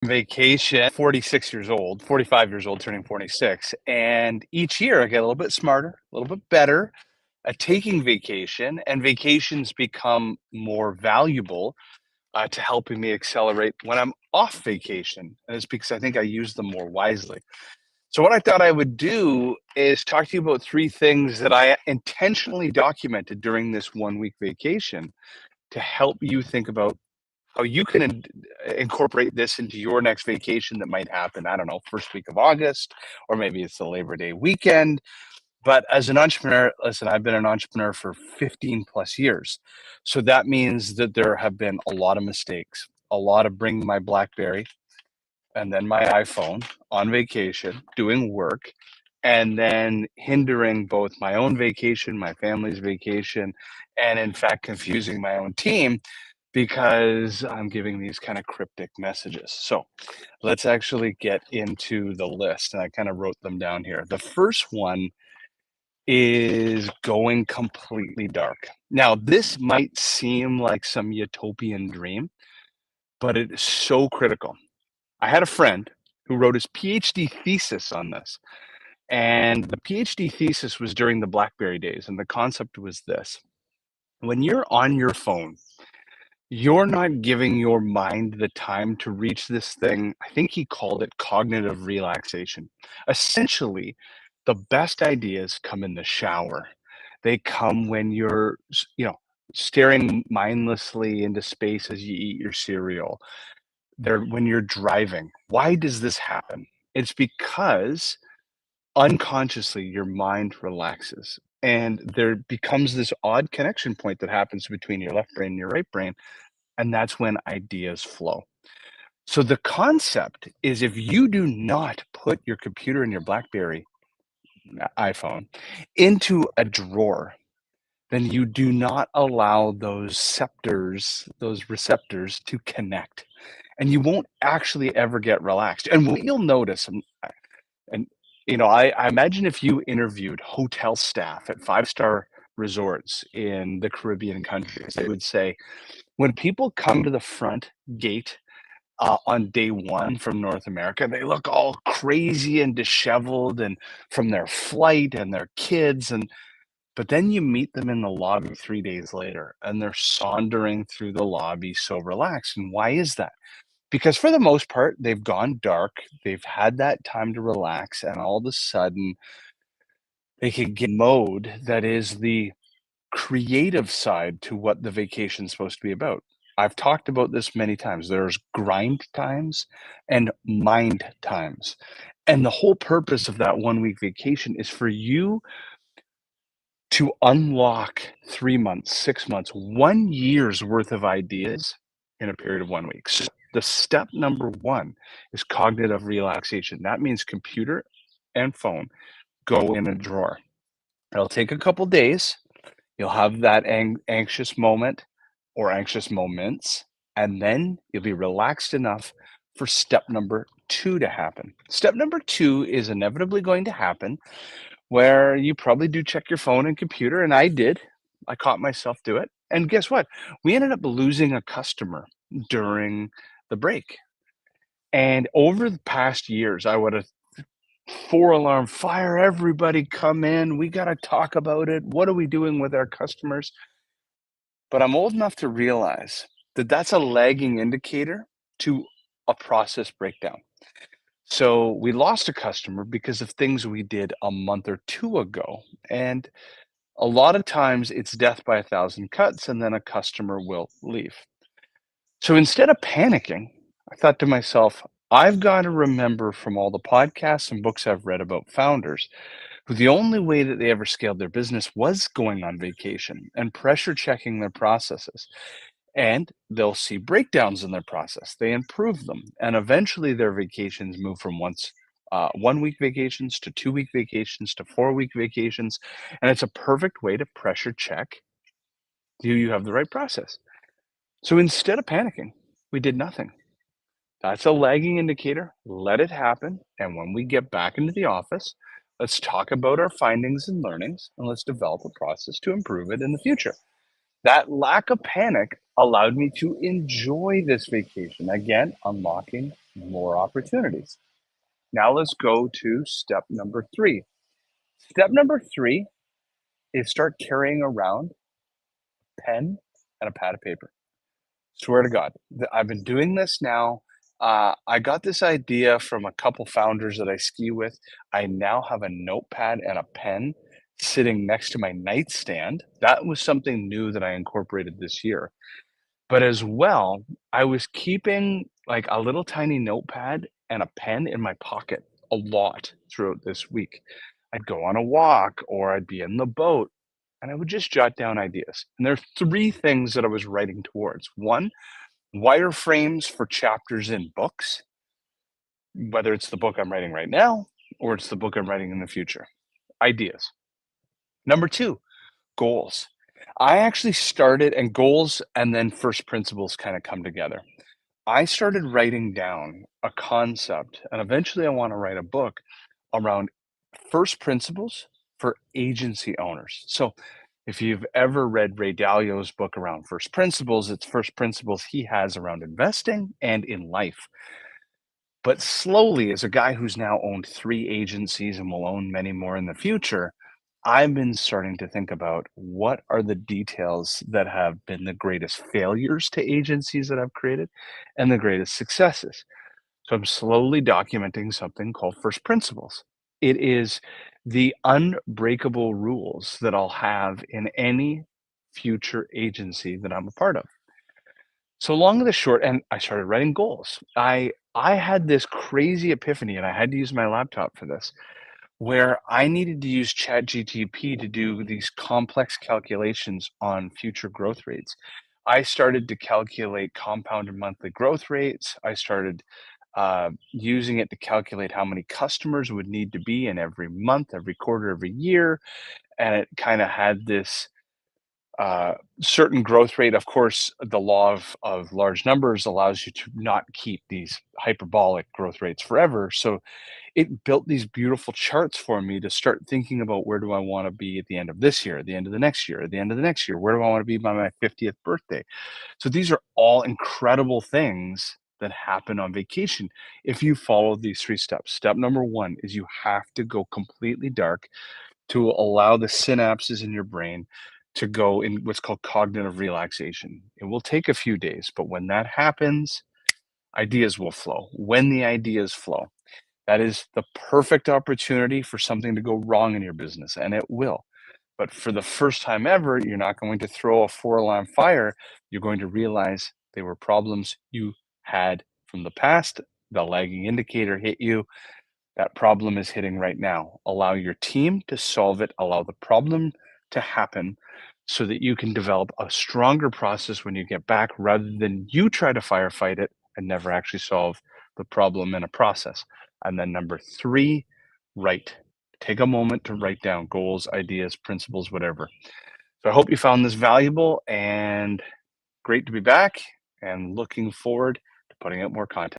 Vacation, 46 years old, 45 years old, turning 46. And each year I get a little bit smarter, a little bit better at taking vacation, and vacations become more valuable to helping me accelerate when I'm off vacation. And it's because I think I use them more wisely. So, what I thought I would do is talk to you about three things that I intentionally documented during this 1 week vacation to help you think about how you can incorporate this into your next vacation that might happen. I don't know, first week of August, or maybe it's the Labor Day weekend. But as an entrepreneur, listen, I've been an entrepreneur for 15 plus years. So that means that there have been a lot of mistakes, a lot of bringing my Blackberry and then my iPhone on vacation, doing work, and then hindering both my own vacation, my family's vacation, and in fact, confusing my own team because I'm giving these kind of cryptic messages. So let's actually get into the list. And I kind of wrote them down here. The first one is going completely dark. Now, this might seem like some utopian dream, but it is so critical. I had a friend who wrote his PhD thesis on this. And the PhD thesis was during the BlackBerry days. And the concept was this: when you're on your phone, you're not giving your mind the time to reach this thing. I think he called it cognitive relaxation. Essentially, the best ideas come in the shower. They come when you're, staring mindlessly into space as you eat your cereal. They're when you're driving. Why does this happen? It's because unconsciously your mind relaxes and there becomes this odd connection point that happens between your left brain and your right brain, and that's when ideas flow. So the concept is, if you do not put your computer and your BlackBerry, iPhone, into a drawer, then you do not allow those receptors to connect. And you won't actually ever get relaxed. And what you'll notice, and I imagine if you interviewed hotel staff at five-star resorts in the Caribbean countries, they would say, when people come to the front gate on day one from North America, they look all crazy and disheveled and from their flight and their kids. But then you meet them in the lobby 3 days later and they're sauntering through the lobby so relaxed. And why is that? Because for the most part, they've gone dark, they've had that time to relax, and all of a sudden they can get mode that is the creative side to what the vacation's supposed to be about. I've talked about this many times. There's grind times and mind times. And the whole purpose of that 1 week vacation is for you to unlock 3 months, 6 months, 1 year's worth of ideas in a period of 1 week. So the step number one is cognitive relaxation. That means computer and phone go in a drawer. It'll take a couple days. You'll have that anxious moment or anxious moments, and then you'll be relaxed enough for step number two to happen. Step number two is inevitably going to happen where you probably do check your phone and computer, and I did. I caught myself do it. And guess what? We ended up losing a customer during the break. And over the past years, I would have four-alarm fire, everybody come in. We got to talk about it. What are we doing with our customers? But I'm old enough to realize that that's a lagging indicator to a process breakdown. So we lost a customer because of things we did a month or two ago. And a lot of times it's death by a thousand cuts, and then a customer will leave. So instead of panicking, I thought to myself, I've got to remember from all the podcasts and books I've read about founders who the only way that they ever scaled their business was going on vacation and pressure checking their processes. And they'll see breakdowns in their process. They improve them. And eventually their vacations move from 1 week vacations to 2 week vacations to 4 week vacations. And it's a perfect way to pressure check, do you have the right process? So instead of panicking, we did nothing. That's a lagging indicator. Let it happen. And when we get back into the office, let's talk about our findings and learnings, and let's develop a process to improve it in the future. That lack of panic allowed me to enjoy this vacation. Again, unlocking more opportunities. Now let's go to step number three. Step number three is start carrying around a pen and a pad of paper. Swear to God, I've been doing this now. I got this idea from a couple founders that I ski with. I now have a notepad and a pen sitting next to my nightstand. That was something new that I incorporated this year. But as well, I was keeping like a little tiny notepad and a pen in my pocket a lot throughout this week. I'd go on a walk or I'd be in the boat and I would just jot down ideas. And there are three things that I was writing towards. One, wireframes for chapters in books, whether it's the book I'm writing right now or it's the book I'm writing in the future. Ideas. Number two, goals. I actually started, and goals and then first principles kind of come together. I started writing down a concept, and eventually I want to write a book around first principles for agency owners. So, if you've ever read Ray Dalio's book around first principles, it's first principles he has around investing and in life. But slowly, as a guy who's now owned three agencies and will own many more in the future, I've been starting to think about what are the details that have been the greatest failures to agencies that I've created and the greatest successes. So I'm slowly documenting something called first principles. It is the unbreakable rules that I'll have in any future agency that I'm a part of. So long and the short, and I started writing goals. I had this crazy epiphany, and I had to use my laptop for this, where I needed to use ChatGTP to do these complex calculations on future growth rates. I started to calculate compounded monthly growth rates. I started using it to calculate how many customers would need to be in every month, every quarter, every year. And it kind of had this certain growth rate. Of course, the law of large numbers allows you to not keep these hyperbolic growth rates forever. So it built these beautiful charts for me to start thinking about where do I want to be at the end of this year, at the end of the next year, at the end of the next year, where do I want to be by my 50th birthday? So these are all incredible things that happen on vacation if you follow these three steps. Step number one is you have to go completely dark to allow the synapses in your brain to go in what's called cognitive relaxation. It will take a few days, but when that happens, ideas will flow. When the ideas flow, that is the perfect opportunity for something to go wrong in your business, and it will. But for the first time ever, you're not going to throw a four-alarm fire. You're going to realize they were problems you had from the past. The lagging indicator hit you. That problem is hitting right now. Allow your team to solve it. Allow the problem to happen so that you can develop a stronger process when you get back rather than you try to firefight it and never actually solve the problem in a process. And then number three, write. Take a moment to write down goals, ideas, principles, whatever. So I hope you found this valuable and great to be back and looking forward to putting out more content.